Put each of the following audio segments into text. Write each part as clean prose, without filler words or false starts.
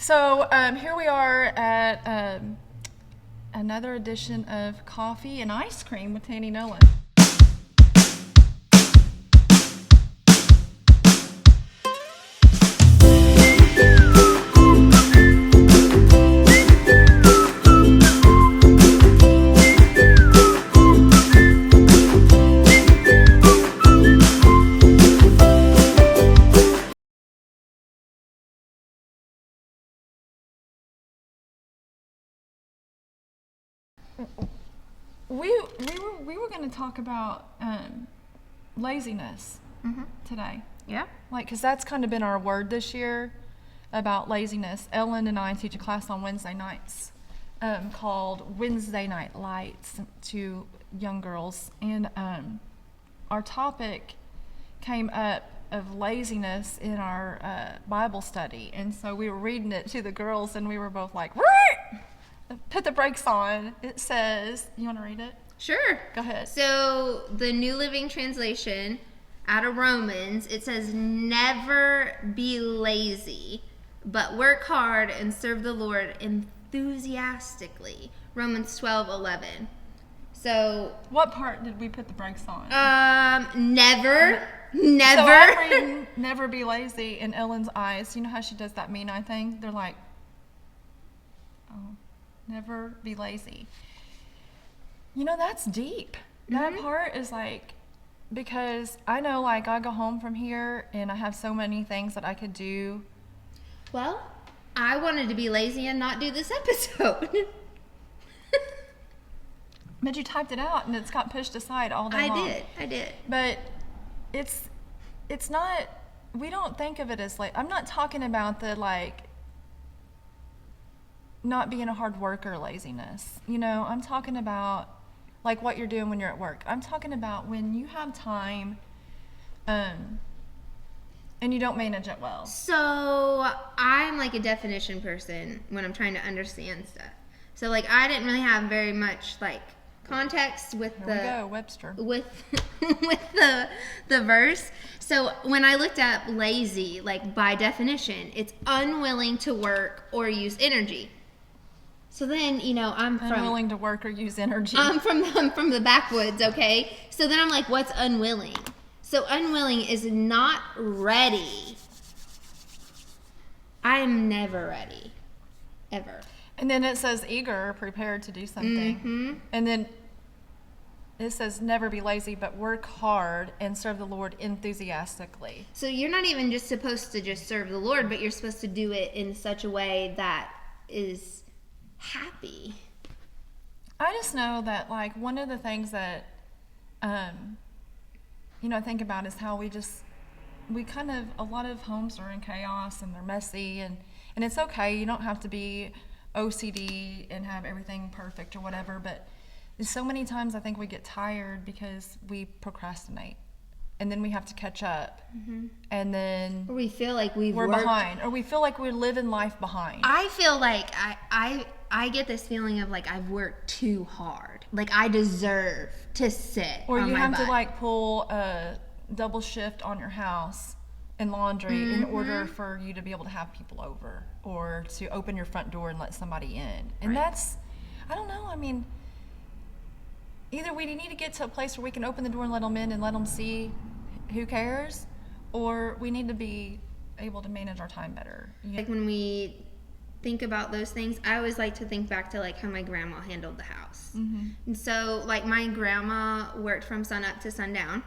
So here we are at another edition of Coffee and Ice Cream with Tanie Nolan. We were going to talk about laziness today. Yeah. Because that's kind of been our word this year about laziness. Ellen and I teach a class on Wednesday nights called Wednesday Night Lights to young girls. And our topic came up of laziness in our Bible study. And so we were reading it to the girls and we were both like, put the brakes on. It says, you want to read it? Sure. Go ahead. So the New Living Translation out of Romans, it says, never be lazy, but work hard and serve the Lord enthusiastically. Romans 12:11. So what part did we put the brakes on? Never. So I'm reading never be lazy in Ellen's eyes. You know how she does that mean eye thing? They're like, oh, never be lazy. You know, that's deep. That part is like, because I know like I go home from here and I have so many things that I could do. Well, I wanted to be lazy and not do this episode. But you typed it out and it's got pushed aside all day long. I did. But it's not, we don't think of it as like, I'm not talking about the like, not being a hard worker laziness. You know, I'm talking about like what you're doing when you're at work. I'm talking about when you have time and you don't manage it well. So I'm like a definition person when I'm trying to understand stuff. So like I didn't really have very much like context with Here we go, Webster. with the verse. So when I looked up lazy, like by definition, it's unwilling to work or use energy. So then, you know, I'm unwilling to work or use energy. I'm from the backwoods, okay? So then I'm like, what's unwilling? So unwilling is not ready. I am never ready, ever. And then it says eager, prepared to do something. And then it says never be lazy, but work hard and serve the Lord enthusiastically. So you're not even just supposed to just serve the Lord, but you're supposed to do it in such a way that is happy. I just know that like one of the things that you know, I think about is how we kind of, a lot of homes are in chaos and they're messy and it's okay. You don't have to be OCD and have everything perfect or whatever, but so many times I think we get tired because we procrastinate and then we have to catch up and then or we feel like we're behind, or we feel like we're living life behind. I feel like I get this feeling of like I've worked too hard, like I deserve to sit or on you my have butt. to like pull a double shift on your house and laundry in order for you to be able to have people over or to open your front door and let somebody in. And that's, I don't know, I mean, either we need to get to a place where we can open the door and let them in and let them see who cares, or we need to be able to manage our time better. Like when we think about those things, I always like to think back to like how my grandma handled the house. And so like my grandma worked from sun up to sundown.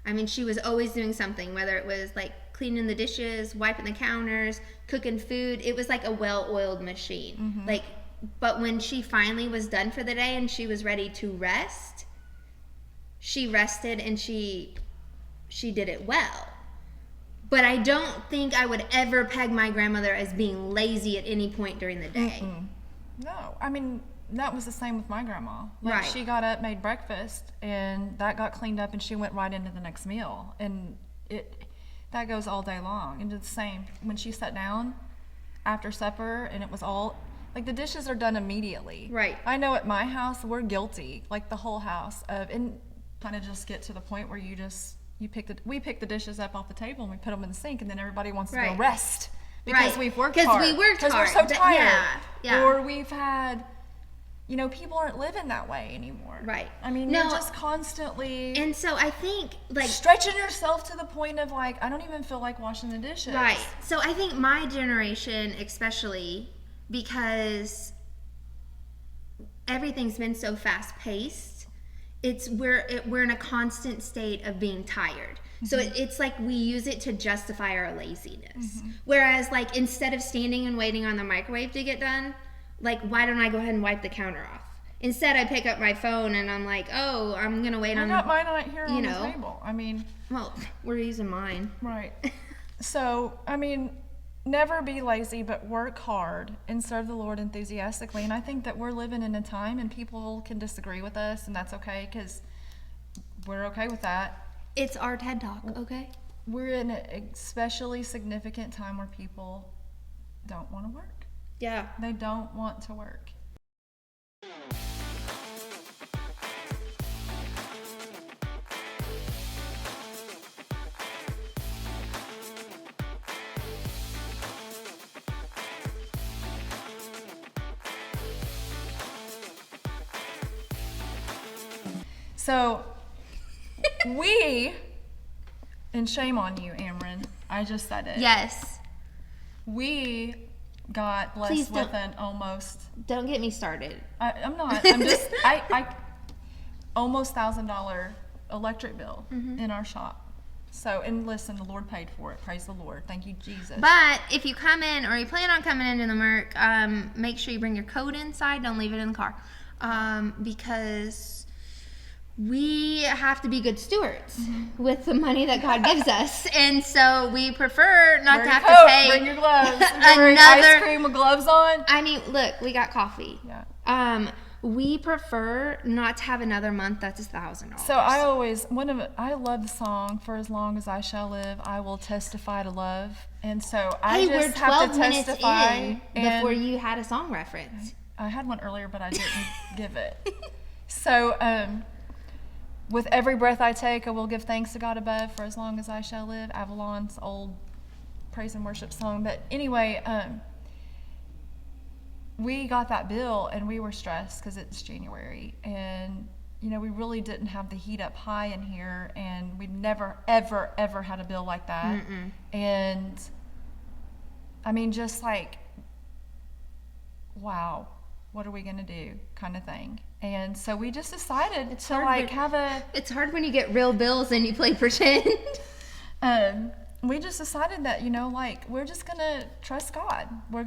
I mean, she was always doing something, whether it was like cleaning the dishes, wiping the counters, cooking food. It was like a well-oiled machine. Like, but when she finally was done for the day and she was ready to rest, she rested and she did it well. But I don't think I would ever peg my grandmother as being lazy at any point during the day. No, I mean, that was the same with my grandma. Like, Right. She got up, made breakfast, and that got cleaned up, and she went right into the next meal. And that goes all day long. And it's the same when she sat down after supper, and it was all, like, the dishes are done immediately. Right. I know at my house, we're guilty, like the whole house, of, and kind of just get to the point where we pick the dishes up off the table and we put them in the sink, and then everybody wants to go rest because Right. we've worked 'Cause hard. we worked Because we're so hard. tired. Yeah. Or we've had, people aren't living that way anymore. Right. I mean, No, you're just constantly And so I think, like, stretching yourself to the point of, like, I don't even feel like washing the dishes. right. So I think my generation, especially, because everything's been so fast paced, we're in a constant state of being tired. So it's like we use it to justify our laziness. Whereas, like, instead of standing and waiting on the microwave to get done, like, why don't I go ahead and wipe the counter off? Instead, I pick up my phone and I'm like, oh, I'm gonna wait I on. got mine right here on the know. table. I mean, Well, we're using mine. right. So, I mean, never be lazy, but work hard and serve the Lord enthusiastically. And I think that we're living in a time, and people can disagree with us, and that's okay, because we're okay with that. It's our TED Talk, okay? We're in an especially significant time where people don't want to work. Yeah. They don't want to work. So, and shame on you, Amron, I just said it. Yes. We got blessed Please with an almost, Don't get me started. I'm not, I'm just, I almost $1,000 electric bill in our shop. So, and listen, the Lord paid for it. Praise the Lord. Thank you, Jesus. But if you come in or you plan on coming into the Merc, make sure you bring your code inside. Don't leave it in the car. Because we have to be good stewards with the money that God gives us. And so we prefer not Wear to your have coat, to pay bring your gloves. You're wearing ice cream with gloves on. I mean, look, we got coffee. Yeah. We prefer not to have another month that's $1,000. So I love the song, "For as long as I shall live, I will testify to love." And so I we're just have 12 to minutes testify. in And before you had a song reference. I had one earlier, but I didn't give it. So, with every breath I take, I will give thanks to God above for as long as I shall live. Avalon's old praise and worship song. But anyway, we got that bill and we were stressed because it's January. And, we really didn't have the heat up high in here. And we'd never, ever, ever had a bill like that. And, I mean, just like, wow, what are we going to do kind of thing. And so we just decided to like have a... It's hard when you get real bills and you play pretend. We just decided that, like, we're just going to trust God. We're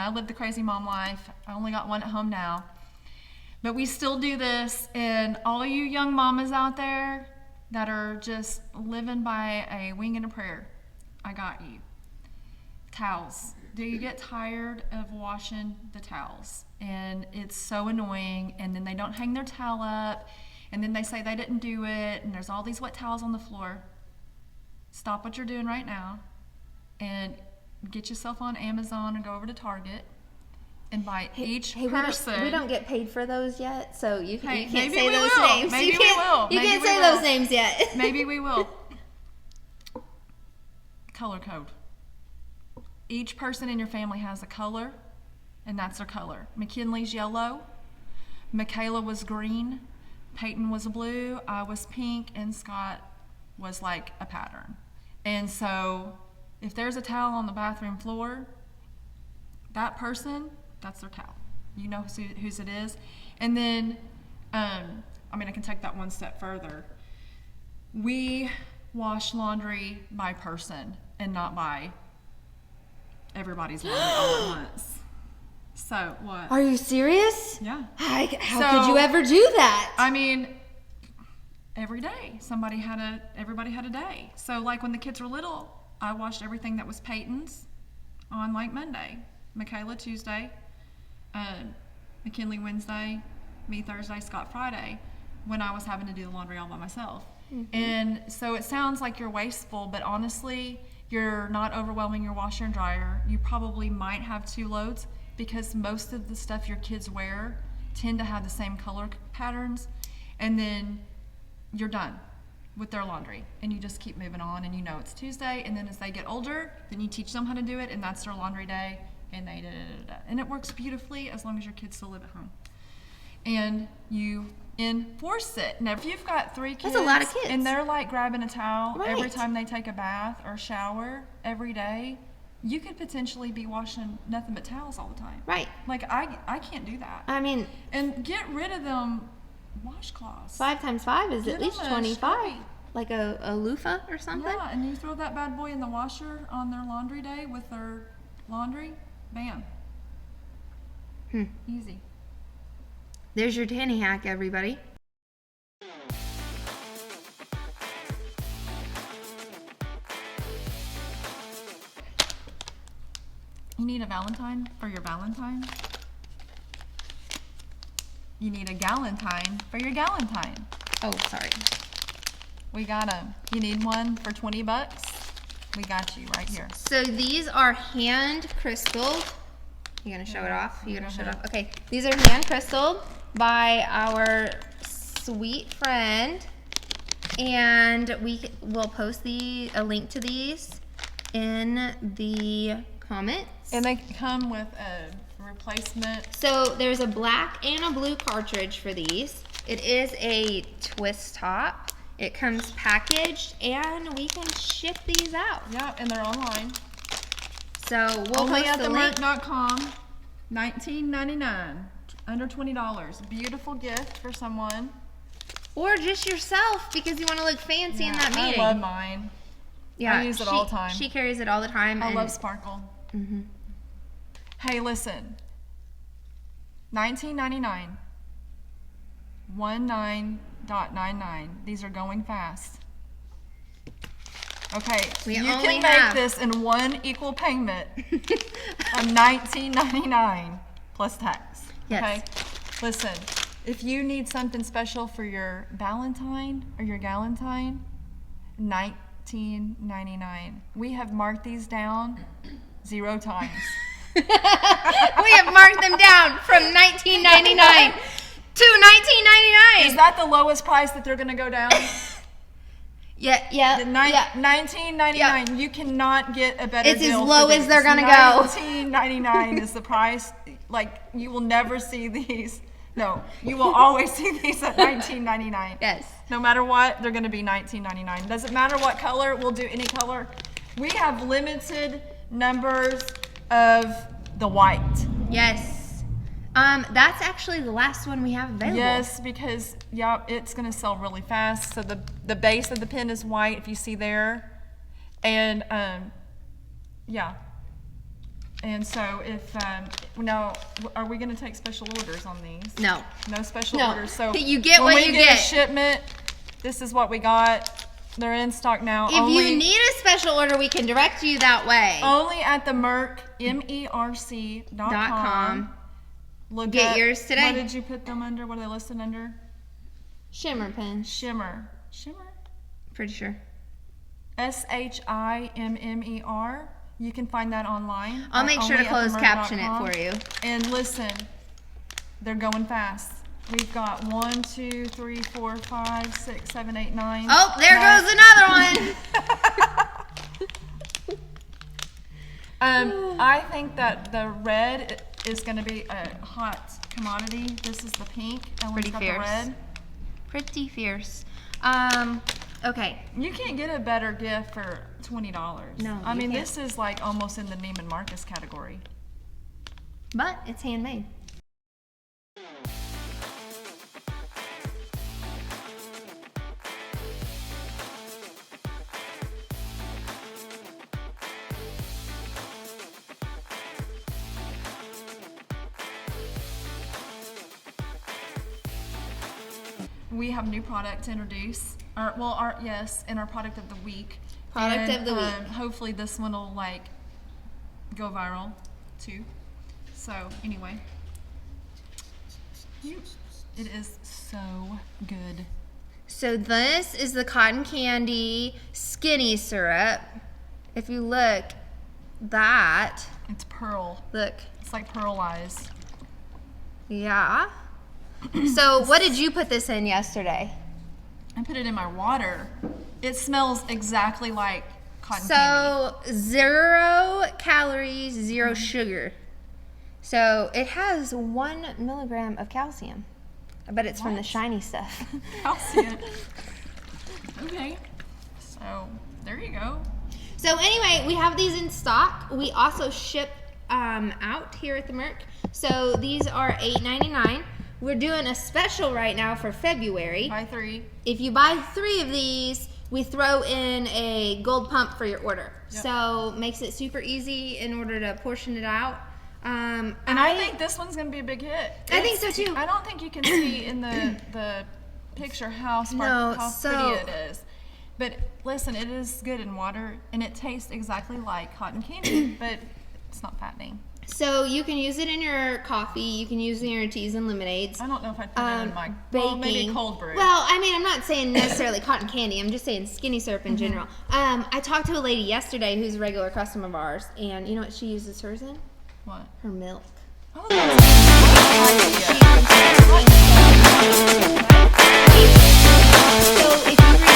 I lived the crazy mom life. I only got one at home now. But we still do this, and all you young mamas out there that are just living by a wing and a prayer, I got you. Towels. Do you get tired of washing the towels? And it's so annoying, and then they don't hang their towel up, and then they say they didn't do it, and there's all these wet towels on the floor. Stop what you're doing right now, and get yourself on Amazon and go over to Target and buy each person. We don't get paid for those yet, so you can't maybe say we those will. names. Maybe we will. You Maybe can't we say will. those names yet. Maybe we will. Color code. Each person in your family has a color, and that's their color. McKinley's yellow. Michaela was green. Peyton was blue. I was pink, and Scott was like a pattern. And so if there's a towel on the bathroom floor, that person, that's their towel. You know whose it is. And then, I can take that one step further. We wash laundry by person and not by everybody's laundry all at once. So, what? Are you serious? Yeah. How could you ever do that? I mean, every day. Everybody had a day. So, like, when the kids were little, I washed everything that was Peyton's on, like, Monday. Michaela Tuesday. McKinley Wednesday. Me Thursday. Scott Friday. When I was having to do the laundry all by myself. And so it sounds like you're wasteful, but honestly, you're not overwhelming your washer and dryer. You probably might have 2 loads because most of the stuff your kids wear tend to have the same color patterns. And then you're done with their laundry and you just keep moving on, and you know it's Tuesday, and then as they get older, then you teach them how to do it, and that's their laundry day, and they and it works beautifully as long as your kids still live at home. And you enforce it. Now, if you've got 3 kids, That's a lot of kids. and they're like grabbing a towel every Right. time they take a bath or shower every day, you could potentially be washing nothing but towels all the time. Right. Like I can't do that. I mean, And get rid of them washcloths. 5 times 5 is Get at least them a 25. scrubby. Like a loofah or something. Yeah, and you throw that bad boy in the washer on their laundry day with their laundry, bam. Easy. There's your Tanie hack, everybody. You need a Valentine for your Valentine. You need a Galentine for your Galentine. Oh, sorry. We got them. You need one for $20? We got you right here. So these are hand crystalled. You gonna show it off? You gonna Go show it ahead. off? Okay. These are hand crystalled by our sweet friend, and we will post a link to these in the comments. And they come with a replacement. So there's a black and a blue cartridge for these. It is a twist top. It comes packaged, and we can ship these out. Yeah, and they're online. So we'll Only post at the link. themerc.com. $19.99. Under $20. Beautiful gift for someone. Or just yourself because you want to look fancy in that meeting. I love mine. Yeah, I use it all the time. She carries it all the time. I and love sparkle. Hey, listen. $19.99. 19.99. These are going fast. Okay, We you only can have- make this in one equal payment of $19.99 plus tax. Yes. Okay? Listen, if you need something special for your Valentine or your Galentine, $19.99. We have marked these down 0 times. We have marked them down from $19.99 to $19.99. Is that the lowest price that they're going to go down? Yeah. $19.99. Yeah. You cannot get a better It's as deal. low for as these. they're gonna go. $19.99 is the price. Like, you will never see these. No, you will always see these at $19.99. Yes. No matter what, they're going to be $19.99. Doesn't matter what color. We'll do any color. We have limited numbers of the white. Yes. That's actually the last one we have available. Yes, because it's going to sell really fast. So the base of the pen is white, if you see there, and and so if now, are we going to take special orders on these? No. No special No. orders. So You get when what we you get get. a shipment, this is what we got. They're in stock now. If you need a special order, we can direct you that way. Only at the Merc, MERC.com. Look Get up, yours today. What did you put them under? What are they listed under? Shimmer pen. Shimmer. Pretty sure. SHIMMER. You can find that online. I'll make sure to Only at close caption it themerc.com. for you. And listen, they're going fast. We've got 1, 2, 3, 4, 5, 6, 7, 8, 9. Oh, there Nine. goes another one. I think that the red is going to be a hot commodity. This is the pink. Ellen's Pretty got fierce. the red. Pretty fierce. Okay. You can't get a better gift for $20. No, I you mean, can't. this is like almost in the Neiman Marcus category. But it's handmade. We have new product to introduce. In our product of the week. Product of the week. Hopefully this one will like go viral too. So anyway, it is so good. So this is the cotton candy skinny syrup. If you look, that. It's pearl. Look. It's like pearlized. Yeah. So what did you put this in yesterday? I put it in my water. It smells exactly like cotton candy. So 0 calories, 0 sugar. So it has 1 milligram of calcium. I bet it's from the shiny stuff. Calcium. Okay. So there you go. So anyway, we have these in stock. We also ship out here at the Merc. So these are $8.99. We're doing a special right now for February. Buy 3. If you buy 3 of these, we throw in a gold pump for your order. Yep. So makes it super easy in order to portion it out. And I think this one's going to be a big hit. I think so too. I don't think you can see in the picture how pretty it is. But listen, it is good in water, and it tastes exactly like cotton candy, but it's not fattening. So you can use it in your coffee. You can use it in your teas and lemonades. I don't know if I'd put it in my baking. Maybe cold brew. Well, I mean, I'm not saying necessarily cotton candy. I'm just saying skinny syrup in general. I talked to a lady yesterday who's a regular customer of ours, and you know what she uses hers in? What? Her milk. Oh, that's a good idea. So if you remember,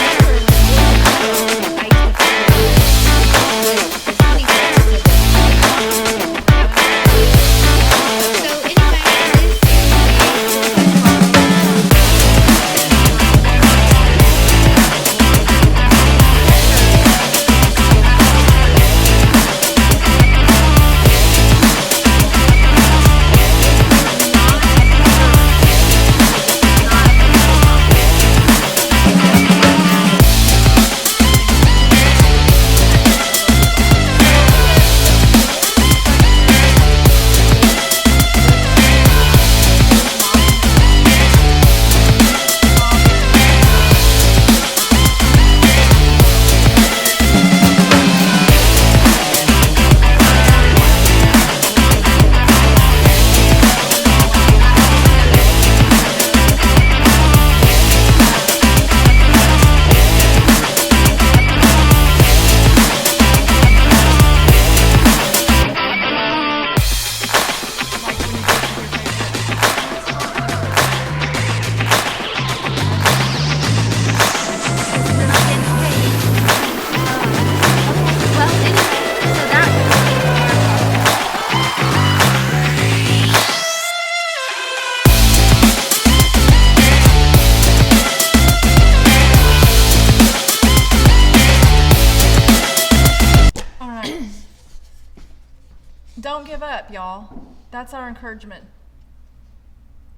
Don't give up, y'all. That's our encouragement.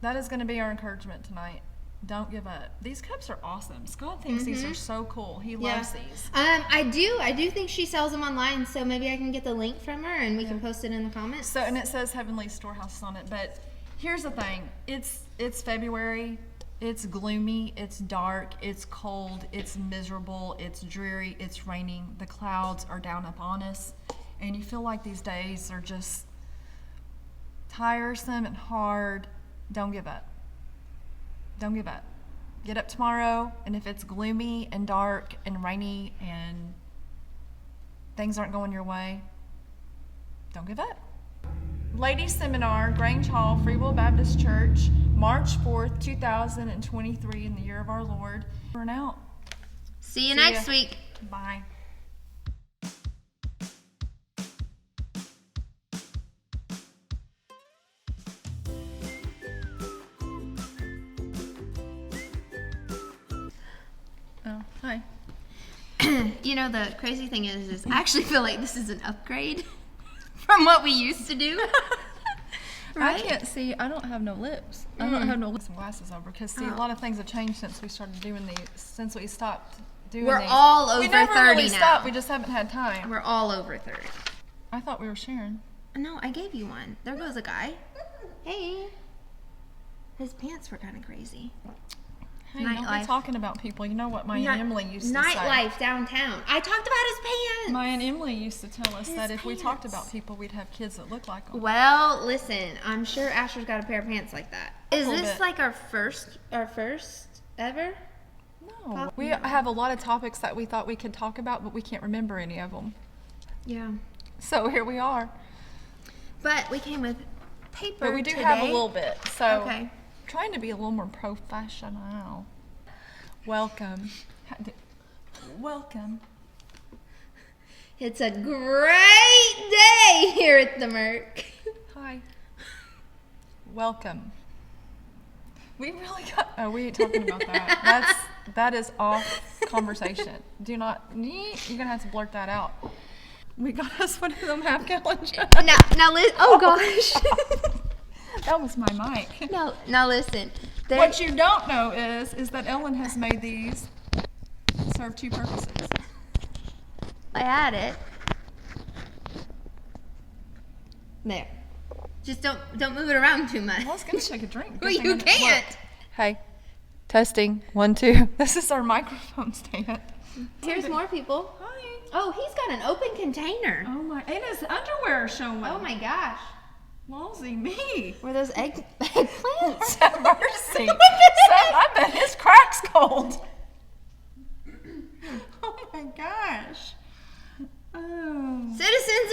That is going to be our encouragement tonight. Don't give up. These cups are awesome. Scott thinks these are so cool. He loves these. I do think she sells them online, so maybe I can get the link from her and we can post it in the comments. So, and it says Heavenly Storehouse on it, but here's the thing. It's February. It's gloomy, it's dark, it's cold, it's miserable, it's dreary, it's raining. The clouds are down upon us, and you feel like these days are just tiresome and hard. Don't give up. Don't give up. Get up tomorrow, and if it's gloomy and dark and rainy and things aren't going your way, don't give up. Ladies Seminar, Grange Hall, Free Will Baptist Church, March 4th, 2023, in the year of our Lord. We're out. See you next week. Bye. Oh, hi. You know, the crazy thing is I actually feel like this is an upgrade from what we used to do. Right? I can't see. I don't have no lips. I don't have no lips and glasses over because, see, a lot of things have changed since we started doing these, since we stopped doing We're these. all over we never 30 really now. stopped. We just haven't had time. We're all over 30. I thought we were sharing. No, I gave you one. There goes a guy. Hey. His pants were kind of crazy. Hey, don't be talking about people. You know what my Aunt Emily used to say. Nightlife downtown. I talked about his pants. My Aunt Emily used to tell us that if we talked about people, we'd have kids that look like them. Well, listen, I'm sure Asher's got a pair of pants like that. Is this bit. like our first ever? No. We have a lot of topics that we thought we could talk about, but we can't remember any of them. Yeah. So here we are. But we came with paper But we do today. have a little bit. So Okay. trying to be a little more professional. Welcome. Welcome. It's a great day here at the Merc. Hi. Welcome. We really got. Oh, we ain't talking about that. That is off conversation. Do not. You're gonna have to blurt that out. We got us one of them half-gallon jugs. Now listen. Oh gosh. That was my mic. Now listen. What you don't know is that Ellen has made these serve two purposes. I had it. There. Just don't move it around too much. I was gonna take a drink. Well, you can't. Hey, testing 1 2. This is our microphone stand. Here's more people. Hi. Oh, he's got an open container. Oh my! And his underwear are showing. Oh my gosh. Lawsy me. Were those eggplants? Have mercy. Son, I bet his crack's cold. Oh my gosh. Oh. Citizens